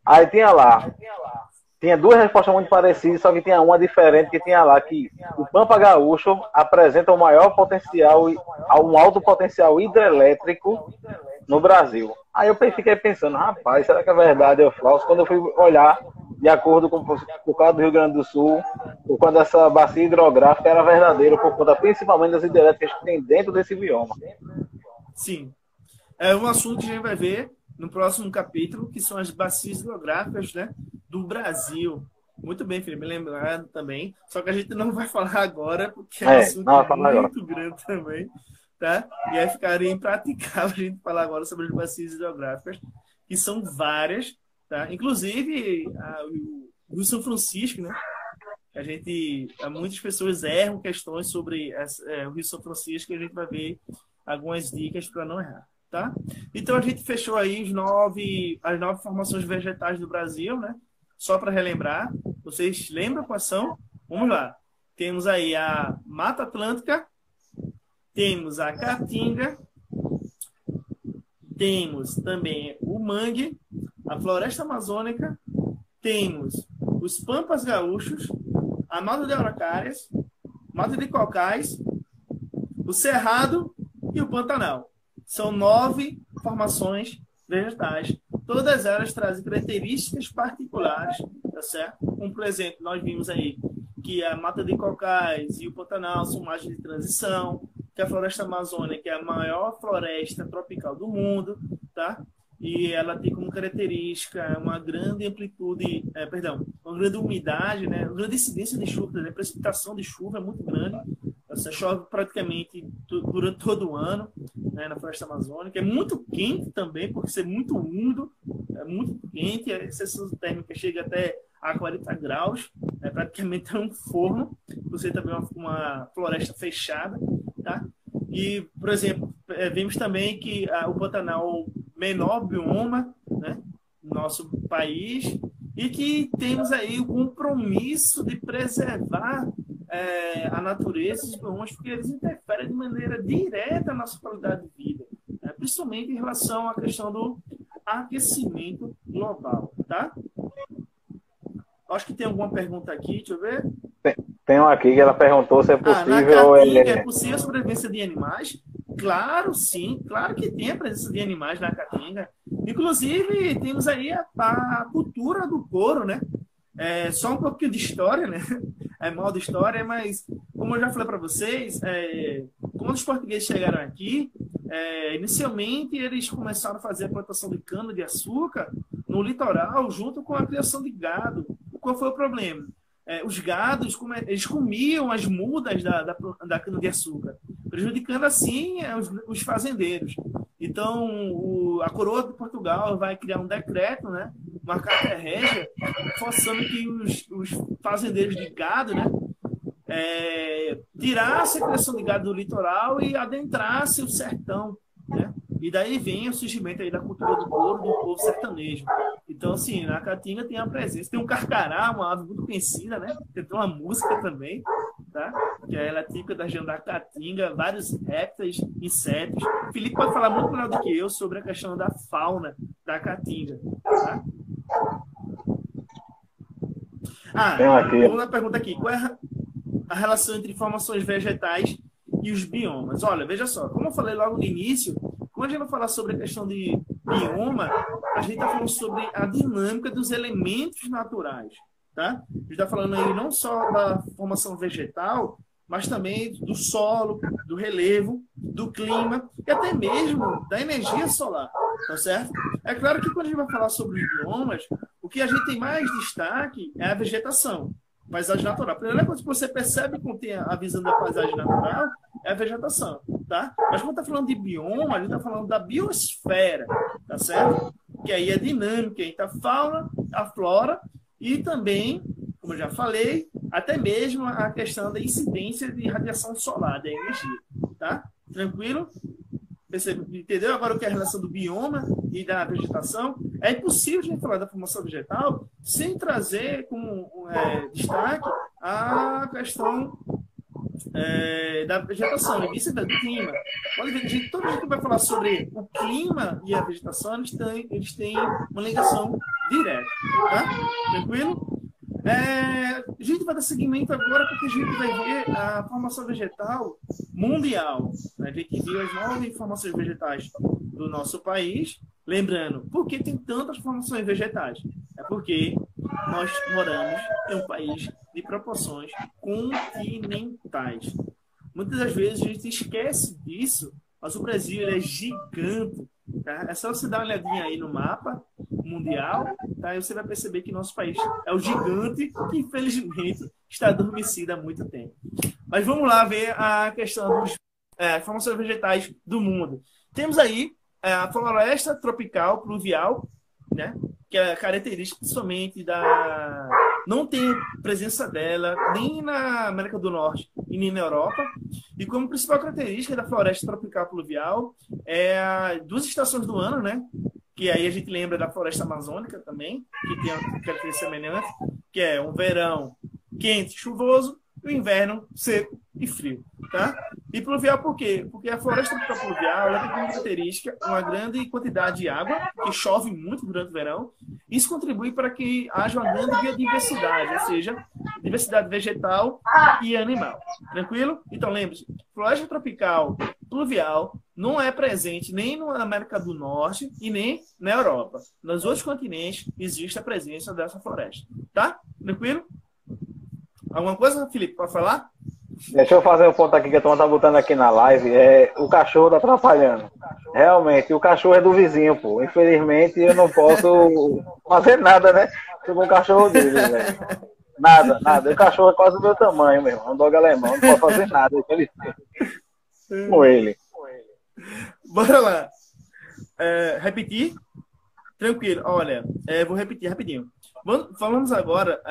Aí tinha duas respostas muito parecidas, só que tinha uma diferente, que tinha lá que o Pampa Gaúcho apresenta o maior potencial, um alto potencial hidrelétrico no Brasil. Aí eu fiquei pensando, rapaz, será que é verdade ou falso? Quando eu fui olhar, de acordo com o caso do Rio Grande do Sul, por conta dessa bacia hidrográfica era verdadeira, por conta principalmente das hidrelétricas que tem dentro desse bioma. Sim. É um assunto que a gente vai ver no próximo capítulo, que são as bacias hidrográficas, né, do Brasil. Muito bem, Felipe, lembrado também. Só que a gente não vai falar agora, porque é um assunto muito grande também. Tá? E aí ficaria impraticável a gente falar agora sobre as bacias hidrográficas, que são várias, tá? Inclusive o Rio São Francisco, né? Muitas pessoas erram questões sobre o Rio São Francisco, e a gente vai ver algumas dicas para não errar, tá? Então a gente fechou aí as nove formações vegetais do Brasil, né? Só para relembrar, vocês lembram quais são? Vamos lá. Temos aí a Mata Atlântica, temos a Caatinga, temos também o mangue, a floresta amazônica, temos os pampas gaúchos, a mata de araucárias, mata de cocais, o cerrado e o pantanal. São 9 formações vegetais. Todas elas trazem características particulares, tá certo? Como, por exemplo, nós vimos aí que a mata de cocais e o pantanal são margens de transição, que a floresta amazônica é a maior floresta tropical do mundo, tá? E ela tem como característica uma grande amplitude, uma grande umidade, né? Uma grande incidência de chuva, né? A precipitação de chuva é muito grande, você chove praticamente durante todo o ano, né, na floresta amazônica. É muito quente também, por ser muito úmido, é muito quente, a sensação térmica chega até a 40 graus, praticamente é um forno, você também é uma floresta fechada, tá? E, por exemplo, vimos também que o Pantanal é o menor bioma, né, no nosso país, e que temos aí o compromisso de preservar a natureza e os biomas, porque eles interferem de maneira direta na nossa qualidade de vida, né, principalmente em relação à questão do aquecimento global, tá? Acho que tem alguma pergunta aqui, deixa eu ver. Tem uma aqui que ela perguntou se é possível... Na Caatinga é possível a sobrevivência de animais? Claro, sim. Claro que tem a presença de animais na Caatinga. Inclusive, temos aí a cultura do couro, né? Só um pouquinho de história, né? É mal de história, mas como eu já falei para vocês, quando os portugueses chegaram aqui, inicialmente eles começaram a fazer a plantação de cana-de-açúcar no litoral, junto com a criação de gado. Qual foi o problema? Os gados, eles comiam as mudas da cana-de-açúcar, prejudicando assim os fazendeiros. Então, a coroa de Portugal vai criar um decreto, né, uma carta régia, forçando que os fazendeiros de gado, né, tirassem a criação de gado do litoral e adentrassem o sertão, né? E daí vem o surgimento aí da cultura do couro, do povo sertanejo. Então, assim, na Caatinga tem a presença. Tem um carcará, uma ave muito conhecida, né? Tem uma música também, tá? Que ela é típica da região da Caatinga, vários répteis, insetos. O Felipe pode falar muito melhor do que eu sobre a questão da fauna da Caatinga, tá? Uma pergunta aqui. Qual é a relação entre formações vegetais e os biomas? Olha, veja só. Como eu falei logo no início, quando a gente vai falar sobre a questão de bioma, a gente está falando sobre a dinâmica dos elementos naturais, tá? A gente está falando aí não só da formação vegetal, mas também do solo, do relevo, do clima e até mesmo da energia solar, tá certo? É claro que quando a gente vai falar sobre os biomas, o que a gente tem mais destaque é a vegetação, paisagem natural. A primeira coisa que você percebe quando tem a visão da paisagem natural é a vegetação, tá? Mas quando está falando de bioma, a gente está falando da biosfera, tá certo? Que aí é dinâmica, aí tá a fauna, a flora e também o como eu já falei, até mesmo a questão da incidência de radiação solar, da energia. Tá? Tranquilo? Entendeu agora o que é a relação do bioma e da vegetação? É impossível a gente falar da formação vegetal sem trazer como destaque a questão da vegetação e vice do clima. Toda vez que vai falar sobre o clima e a vegetação, eles têm uma ligação direta. Tá? Tranquilo? A gente vai dar seguimento agora porque a gente vai ver a formação vegetal mundial. A gente viu as 9 formações vegetais do nosso país. Lembrando, por que tem tantas formações vegetais? É porque nós moramos em um país de proporções continentais. Muitas das vezes a gente esquece disso, mas o Brasil é gigante. Tá? É só você dar uma olhadinha aí no mapa mundial, tá? E você vai perceber que nosso país é o gigante que, infelizmente, está adormecido há muito tempo. Mas vamos lá ver a questão das formações vegetais do mundo. Temos aí a floresta tropical pluvial, né? Que é característica somente da... Não tem presença dela nem na América do Norte e nem na Europa. E como principal característica da floresta tropical pluvial é 2 estações do ano, né? Que aí a gente lembra da floresta amazônica também, que tem uma característica semelhante, que é um verão quente, chuvoso, e o inverno seco e frio, tá? E pluvial por quê? Porque a floresta tropical pluvial ela tem como característica uma grande quantidade de água, que chove muito durante o verão. Isso contribui para que haja uma grande biodiversidade, ou seja, diversidade vegetal e animal. Tranquilo? Então lembre-se, floresta tropical pluvial não é presente nem na América do Norte e nem na Europa. Nos outros continentes existe a presença dessa floresta. Tá? Tranquilo? Alguma coisa, Felipe, para falar? Deixa eu fazer um ponto aqui que a turma tá botando aqui na live. O cachorro tá atrapalhando. Realmente, o cachorro é do vizinho, pô. Infelizmente, eu não posso fazer nada, né? Sobre o cachorro dele, velho. Nada. O cachorro é quase do meu tamanho, meu irmão. Um dog alemão. Não posso fazer nada, infelizmente. Com ele. Bora lá. Repetir? Tranquilo. Olha, vou repetir rapidinho. Falamos agora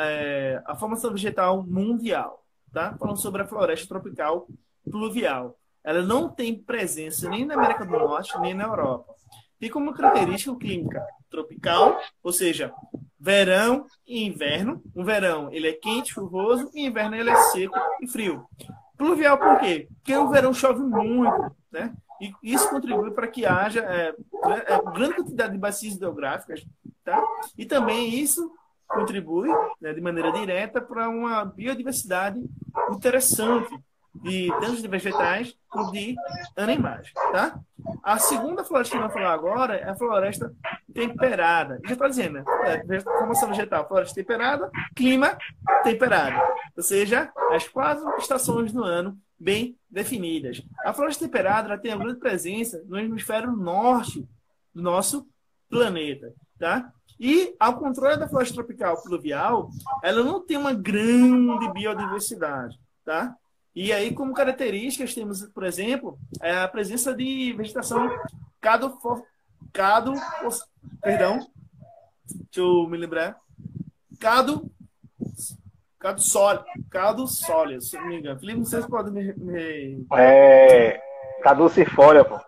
a formação vegetal mundial, tá? Falando sobre a floresta tropical pluvial. Ela não tem presença nem na América do Norte, nem na Europa. Tem como característica o clima tropical, ou seja, verão e inverno. O verão ele é quente, chuvoso, e o inverno ele é seco e frio. Pluvial por quê? Porque o verão chove muito, né? E isso contribui para que haja grande quantidade de bacias hidrográficas, tá? E também isso contribui, né, de maneira direta para uma biodiversidade interessante, tanto de vegetais como de animais, tá? A segunda floresta que nós vamos falar agora é a floresta temperada. Já está dizendo, né? Formação vegetal, floresta temperada, clima temperado. Ou seja, as 4 estações do ano bem definidas. A floresta temperada ela tem uma grande presença no hemisfério norte do nosso planeta, tá? E, ao contrário da floresta tropical pluvial, ela não tem uma grande biodiversidade, tá? E aí, como características, temos, por exemplo, a presença de vegetação perdão, deixa eu me lembrar. Caducifólia, se não me engano. Felipe, não sei se pode me... Caducifólia, pô.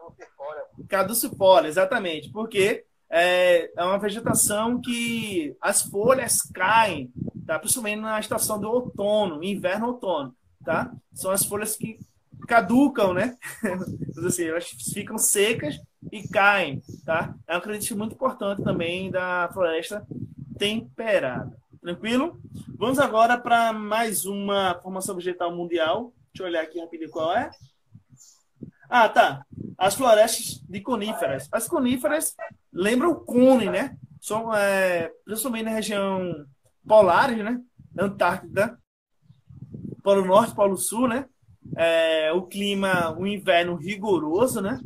Caducifólia, exatamente. Porque é uma vegetação que as folhas caem, tá? Principalmente na estação do outono, inverno e outono, tá? São as folhas que caducam, né? Assim, elas ficam secas e caem, tá? É uma característica muito importante também da floresta temperada. Tranquilo? Vamos agora para mais uma formação vegetal mundial. Deixa eu olhar aqui rapidinho qual é. Ah, tá. As florestas de coníferas. As coníferas lembram o cone, né? São principalmente na região polares, né? Antártida, Polo Norte, Polo Sul, né? O clima, o inverno rigoroso, né?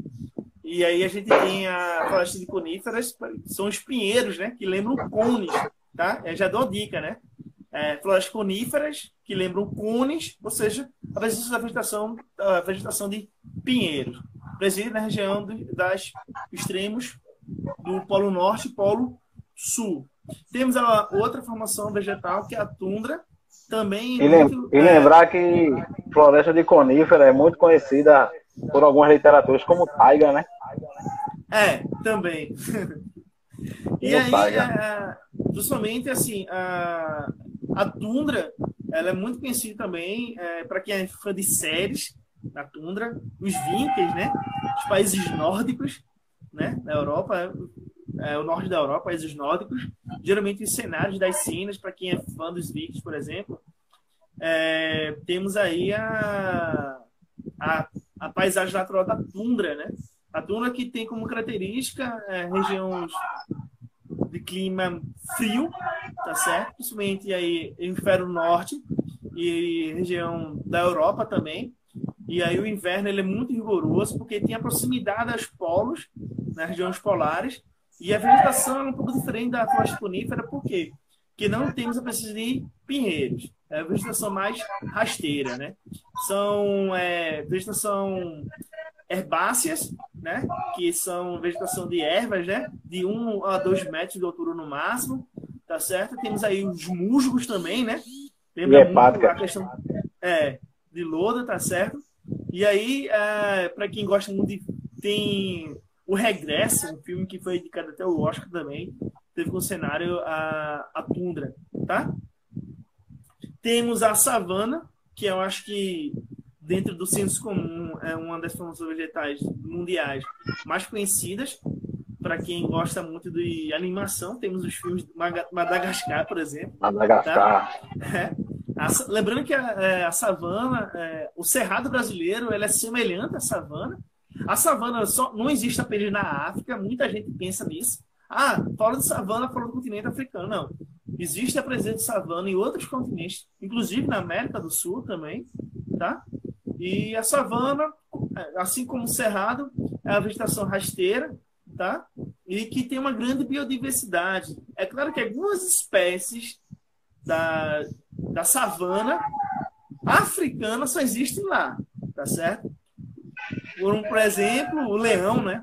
E aí a gente tem a floresta de coníferas, são os pinheiros, né? Que lembram cones, tá? Eu já dou a dica, né? Florestas coníferas que lembram cones, ou seja, a presença da vegetação de pinheiros, presente na região das extremos do Polo Norte e Polo Sul. Temos a outra formação vegetal, que é a tundra, também E lembrar que floresta de conífera é muito conhecida por algumas literaturas como taiga, né? Também. E Como aí, taiga. justamente assim, a tundra, ela é muito conhecida também para quem é fã de séries, a tundra, os vikings, né? Os países nórdicos, né? Na Europa, o norte da Europa, países nórdicos, geralmente os cenários das cenas, para quem é fã dos vikings, por exemplo, temos aí a paisagem natural da tundra, né? A tundra que tem como característica regiões de clima frio, tá certo? Principalmente aí hemisfério norte e região da Europa também. E aí o inverno ele é muito rigoroso porque tem a proximidade aos polos, nas regiões polares, e a vegetação é um pouco diferente da floresta conífera, por quê? Porque não temos a presença de pinheiros. É a vegetação mais rasteira, né? São vegetação herbáceas, né? Que são vegetação de ervas, né? De 1 a 2 metros de altura no máximo, tá certo? Temos aí os musgos também, né? Lembra muito a questão de loda, tá certo? E aí, para quem gosta muito tem o Regresso, um filme que foi indicado até o Oscar também, teve como cenário a tundra, tá? Temos a savana, que eu acho que dentro do senso comum é uma das formações vegetais mundiais mais conhecidas. Para quem gosta muito de animação, temos os filmes de Madagascar, por exemplo. Madagascar. Tá? Lembrando que a savana, o cerrado brasileiro, ela é semelhante à savana. A savana não existe apenas na África, muita gente pensa nisso. Fora de savana, fora do continente africano. Não. Existe a presença de savana em outros continentes, inclusive na América do Sul também, tá? E a savana, assim como o cerrado, é a vegetação rasteira, tá? E que tem uma grande biodiversidade. É claro que algumas espécies da savana africana só existem lá, tá certo? Por exemplo, o leão, né?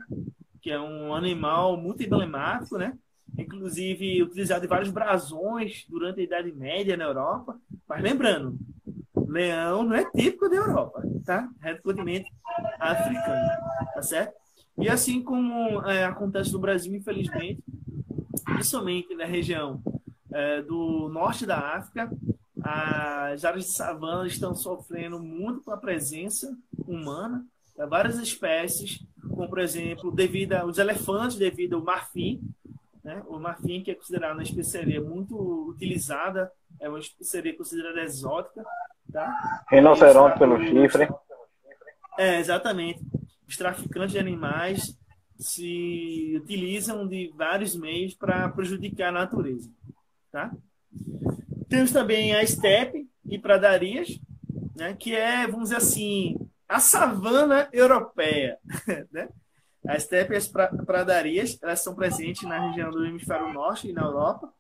Que é um animal muito emblemático, né? Inclusive utilizado em vários brasões durante a Idade Média na Europa. Mas lembrando, leão não é típico da Europa, tá? É do continente africano, tá certo? E assim como acontece no Brasil, infelizmente, principalmente na região do norte da África, as áreas de savana estão sofrendo muito com a presença humana de várias espécies, como, por exemplo, devido aos elefantes, devido ao marfim, né? O marfim, que é considerado uma especiaria muito utilizada, é uma especiaria considerada exótica. Tá? Rinoceronte pelo chifre. Exatamente. Os traficantes de animais se utilizam de vários meios para prejudicar a natureza. Tá? Temos também a estepe e pradarias, né? Que é, vamos dizer assim, a savana europeia. Né? As estepe e as pradarias, elas são presentes na região do hemisfério norte e na Europa,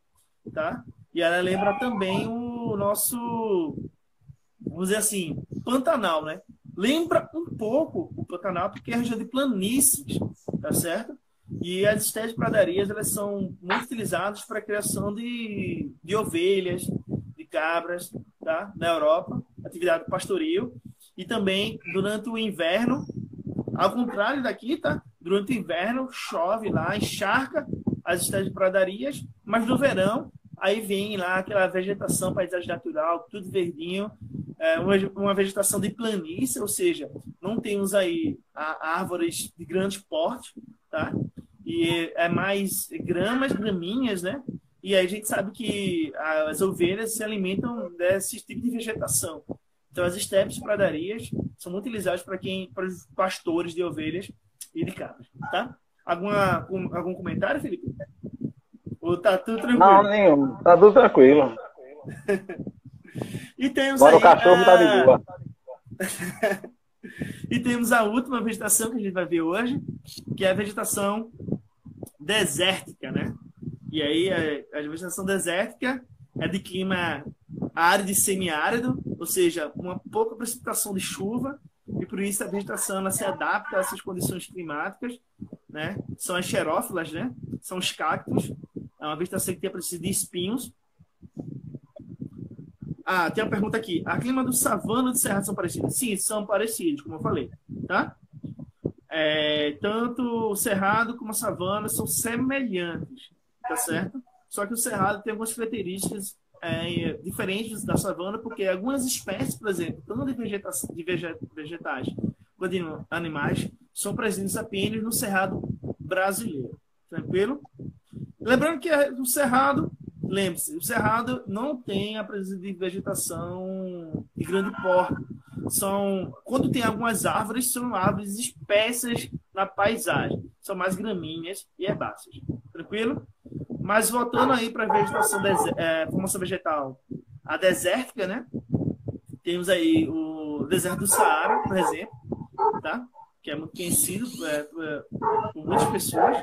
tá? E ela lembra também o nosso, vamos dizer assim, Pantanal, né? Lembra um pouco o Pantanal porque é a região de planícies, tá certo? E as estepes e pradarias, elas são muito utilizadas para a criação de ovelhas, de cabras, tá? Na Europa, atividade pastoril. E também, durante o inverno, ao contrário daqui, tá? Durante o inverno, chove lá, encharca as estepes e pradarias, mas no verão, aí vem lá aquela vegetação, paisagem natural, tudo verdinho, uma vegetação de planície, ou seja, não temos aí árvores de grande porte, tá? E é mais gramas, graminhas, né? E aí a gente sabe que as ovelhas se alimentam desse tipo de vegetação. Então, as estepes e pradarias são muito utilizadas para os pastores de ovelhas e de cabras, tá? Algum comentário, Felipe? Ou tá tudo tranquilo? Não, nenhum. Tá tudo tranquilo. E temos Agora aí o cachorro tá de boa. E temos a última vegetação que a gente vai ver hoje, que é a vegetação desértica, né? E aí, a vegetação desértica é de clima árido e semiárido, ou seja, uma pouca precipitação de chuva, e por isso a vegetação ela se adapta a essas condições climáticas, né? São as xerófilas, né? São os cactos, é uma vegetação que tem a presença de espinhos. Tem uma pergunta aqui. A clima do savana e do cerrado são parecidos? Sim, são parecidos, como eu falei. Tá? Tanto o cerrado como a savana são semelhantes, tá certo? Só que o cerrado tem algumas características diferentes da savana, porque algumas espécies, por exemplo, tanto de vegetais quanto de animais, são presentes apenas no cerrado brasileiro. Tranquilo? Lembrando que o cerrado, lembre-se, o cerrado não tem a presença de vegetação de grande porte. Quando tem algumas árvores, são árvores espessas na paisagem. São mais gramíneas e herbáceas. Tranquilo? Mas voltando aí para a vegetação, formação vegetal, a desértica, né? Temos aí o deserto do Saara, por exemplo, tá? Que é muito conhecido por muitas pessoas,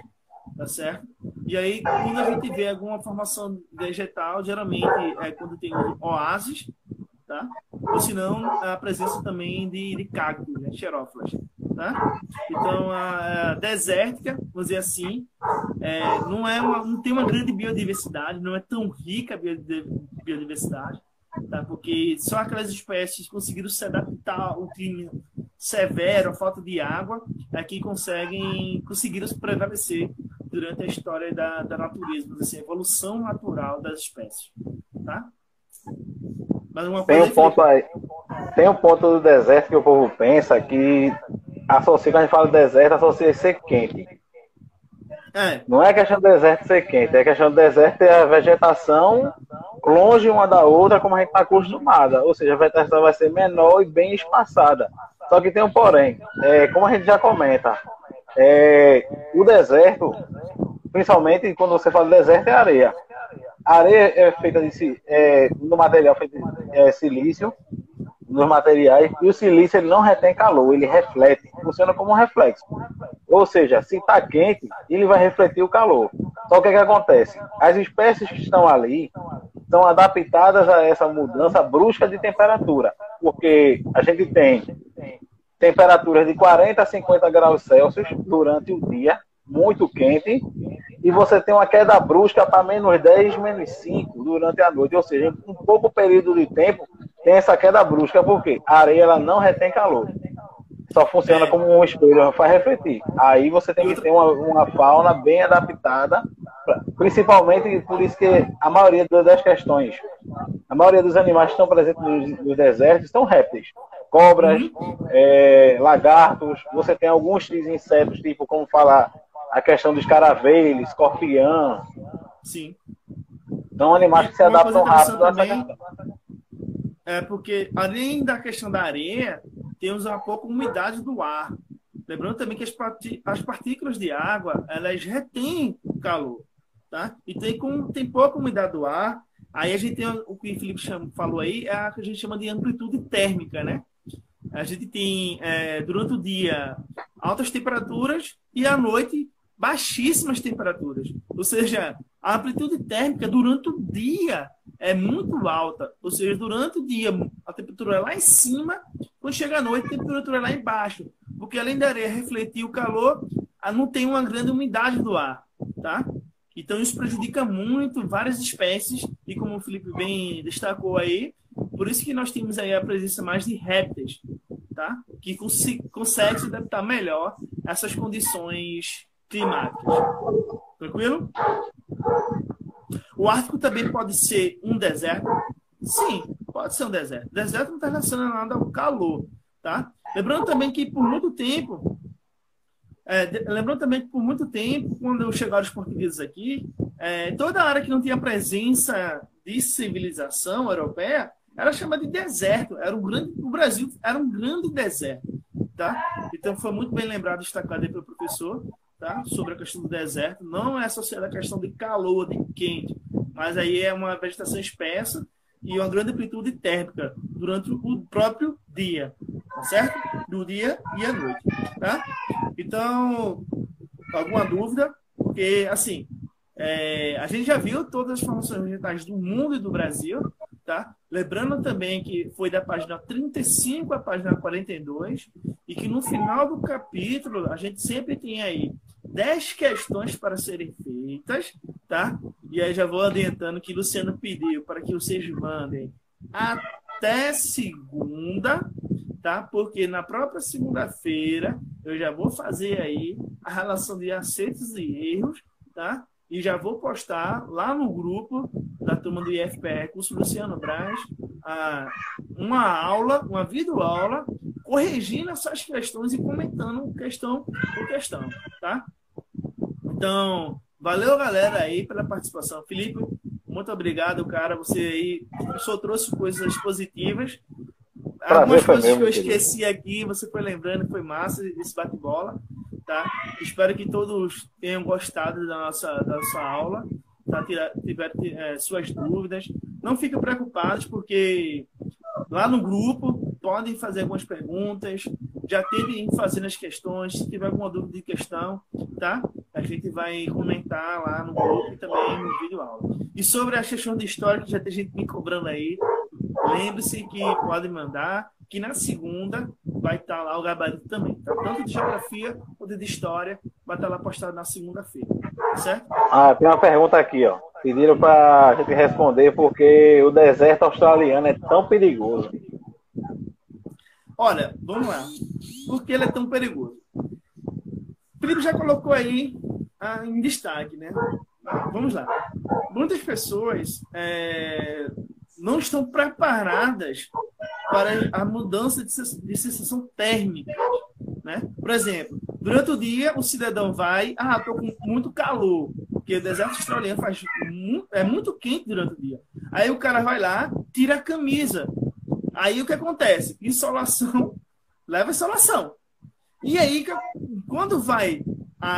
tá certo? E aí, quando a gente vê alguma formação vegetal, geralmente é quando tem oásis, tá? Ou se não, a presença também de cactos, né? Xerófilas, tá? Então, a desértica, vamos dizer assim, não tem uma grande biodiversidade, não é tão rica a biodiversidade, tá? Porque só aquelas espécies conseguiram se adaptar ao clima severo, a falta de água, que conseguiram se prevalecer durante a história da natureza, assim, a evolução natural das espécies, tá? Mas uma coisa tem um ponto do deserto que o povo pensa que associa, quando a gente fala de deserto, associa ser quente. Não é questão do deserto ser quente, é questão do deserto ter a vegetação longe uma da outra, como a gente está acostumada. Ou seja, a vegetação vai ser menor e bem espaçada. Só que tem um porém, como a gente já comenta, o deserto, principalmente quando você fala de deserto, é areia. A areia é feita no material feito de silício, nos materiais, e o silício ele não retém calor, ele reflete, funciona como um reflexo. Ou seja, se está quente, ele vai refletir o calor. Só que o que acontece? As espécies que estão ali são adaptadas a essa mudança brusca de temperatura, porque a gente tem temperaturas de 40 a 50 graus Celsius durante o dia, muito quente, e você tem uma queda brusca para -10, -5 durante a noite. Ou seja, em um pouco período de tempo, tem essa queda brusca, porque a areia ela não retém calor. Só funciona como um espelho, faz refletir. Aí você tem que ter uma fauna bem adaptada, principalmente por isso que a maioria das questões, a maioria dos animais que estão presentes nos desertos são répteis. Cobras, lagartos, você tem alguns insetos, tipo, como falar, a questão dos caravelhos, escorpião. Sim. São animais que se adaptam rápido a essa questão. Porque, além da questão da areia, temos uma pouca umidade do ar. Lembrando também que as partículas de água, elas retêm o calor, tá? E tem pouca umidade do ar, aí a gente tem o que o Felipe falou aí, é a que a gente chama de amplitude térmica, né? A gente tem, durante o dia, altas temperaturas e à noite, baixíssimas temperaturas. Ou seja, a amplitude térmica durante o dia é muito alta. Ou seja, durante o dia a temperatura é lá em cima, quando chega à noite a temperatura é lá embaixo. Porque além da areia refletir o calor, não tem uma grande umidade do ar. Tá? Então isso prejudica muito várias espécies e como o Felipe bem destacou aí, por isso que nós temos aí a presença mais de répteis, tá? Que consegue se adaptar melhor a essas condições climáticas. Tranquilo? O Ártico também pode ser um deserto? Sim, pode ser um deserto. O deserto não está relacionado ao calor, tá? Lembrando também que por muito tempo, quando chegaram os portugueses aqui, toda a área que não tinha presença de civilização europeia era chamada de deserto. O Brasil era um grande deserto, tá? Então foi muito bem lembrado, destacado aí pelo professor, tá? Sobre a questão do deserto. Não é associada à questão de calor, de quente, mas aí é uma vegetação espessa e uma grande amplitude térmica durante o próprio dia, tá certo? Do dia e à noite, tá? Então, alguma dúvida? Porque, assim, a gente já viu todas as formações vegetais do mundo e do Brasil, tá? Lembrando também que foi da página 35 à página 42 e que no final do capítulo a gente sempre tem aí 10 questões para serem feitas, tá? E aí já vou adiantando que Luciano pediu para que vocês mandem até segunda, tá? Porque na própria segunda-feira eu já vou fazer aí a relação de acertos e erros, tá? E já vou postar lá no grupo da turma do IFPE, curso Luciano Braz, uma aula, uma videoaula, corrigindo essas questões e comentando questão por questão, tá? Então, valeu, galera, aí pela participação. Felipe, muito obrigado, cara. Você aí só trouxe coisas positivas. Algumas coisas que eu esqueci aqui, você foi lembrando, foi massa esse bate-bola, tá? Espero que todos tenham gostado da nossa aula, tá? Tiveram suas dúvidas. Não fiquem preocupados, porque lá no grupo podem fazer algumas perguntas, já teve fazendo as questões, se tiver alguma dúvida de questão, tá? A gente vai comentar lá no grupo e também no vídeo aula. E sobre a questão de história, que já tem gente me cobrando aí, lembre-se que pode mandar, que na segunda vai estar lá o gabarito também. Então, tanto de geografia quanto de história vai estar lá postado na segunda-feira, certo? Tem uma pergunta aqui, ó. Pediram para a gente responder porque o deserto australiano é tão perigoso. Olha, vamos lá. Por que ele é tão perigoso? O Felipe já colocou aí em destaque, né? Vamos lá. Muitas pessoas não estão preparadas para a mudança de sensação térmica, né? Por exemplo, durante o dia o cidadão vai, estou com muito calor, porque o deserto australiano é muito quente durante o dia. Aí o cara vai lá, tira a camisa. Aí o que acontece? Insolação leva insolação. E aí, quando vai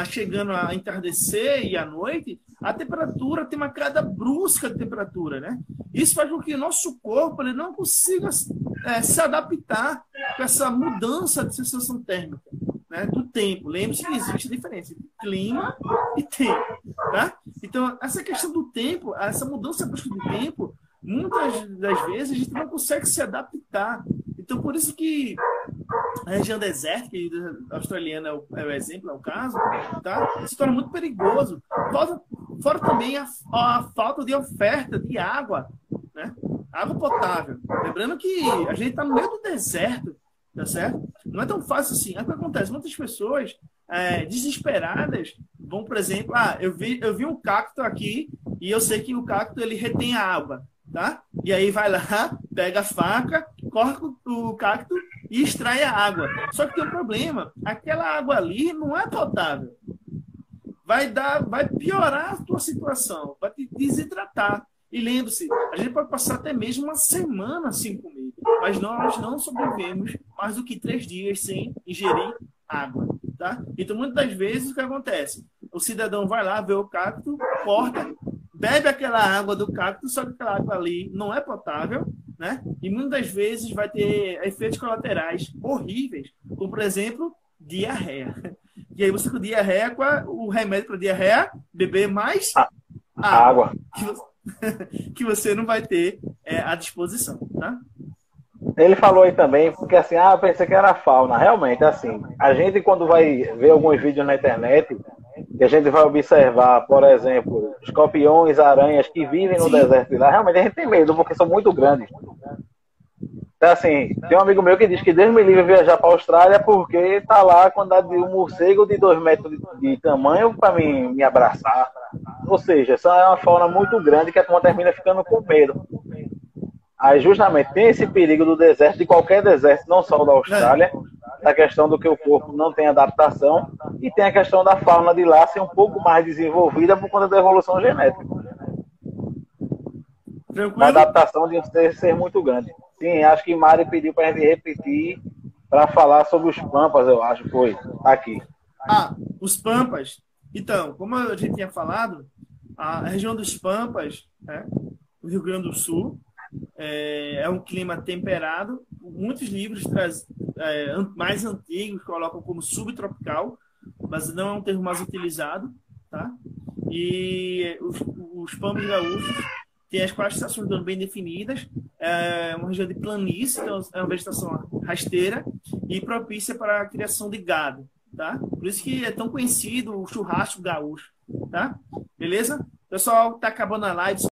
chegando a entardecer e à noite, a temperatura tem uma queda brusca de temperatura, né? Isso faz com que o nosso corpo ele não consiga se adaptar com essa mudança de sensação térmica, né, do tempo. Lembre-se que existe diferença entre clima e tempo, tá? Então, essa questão do tempo, essa mudança brusca do tempo, muitas das vezes a gente não consegue se adaptar. Então, por isso que a região desértica australiana é o exemplo, é o caso, tá? Se torna muito perigoso. Fora também a falta de oferta de água, né? Água potável. Lembrando que a gente está no meio do deserto, tá certo? Não é tão fácil assim. É o que acontece. Muitas pessoas desesperadas vão, por exemplo, eu vi um cacto aqui e eu sei que o cacto ele retém a água, tá? E aí vai lá, pega a faca, corta o cacto e extrai a água. Só que tem um problema, aquela água ali não é potável. Vai piorar a tua situação, vai te desidratar. E lembre-se, a gente pode passar até mesmo uma semana sem comer, mas nós não sobrevivemos mais do que 3 dias sem ingerir água, tá? Então, muitas das vezes, o que acontece? O cidadão vai lá, vê o cacto, corta, bebe aquela água do cacto, só que aquela água ali não é potável, né? E muitas das vezes vai ter efeitos colaterais horríveis, como, por exemplo, diarreia. E aí você com diarreia, qual é o remédio para diarreia? Beber mais água. Que você não vai ter à disposição, tá? Ele falou aí também, porque assim, eu pensei que era fauna. Realmente, assim, a gente quando vai ver alguns vídeos na internet, e a gente vai observar, por exemplo, escorpiões, aranhas que vivem no deserto de lá, realmente a gente tem medo, porque são muito grandes. Então, assim, tem um amigo meu que diz que Deus me livre viajar para a Austrália porque tá lá a quantidade de um morcego de 2 metros de tamanho para me abraçar. Ou seja, essa é uma fauna muito grande que a turma termina ficando com medo. Aí, justamente, tem esse perigo do deserto, de qualquer deserto, não só o da Austrália, a questão do que o corpo não tem adaptação, e tem a questão da fauna de lá ser um pouco mais desenvolvida por conta da evolução genética. Tranquilo? A adaptação de um ser muito grande. Sim, acho que Mari pediu para a gente repetir para falar sobre os pampas, eu acho, foi aqui. Os pampas. Então, como a gente tinha falado, a região dos pampas, né, no Rio Grande do Sul, é um clima temperado. Muitos livros mais antigos colocam como subtropical, mas não é um termo mais utilizado, tá? E os pampas gaúchos têm as 4 estações do ano bem definidas. É uma região de planície, então é uma vegetação rasteira e propícia para a criação de gado, tá? Por isso que é tão conhecido o churrasco gaúcho, tá? Beleza? Pessoal, tá acabando a live.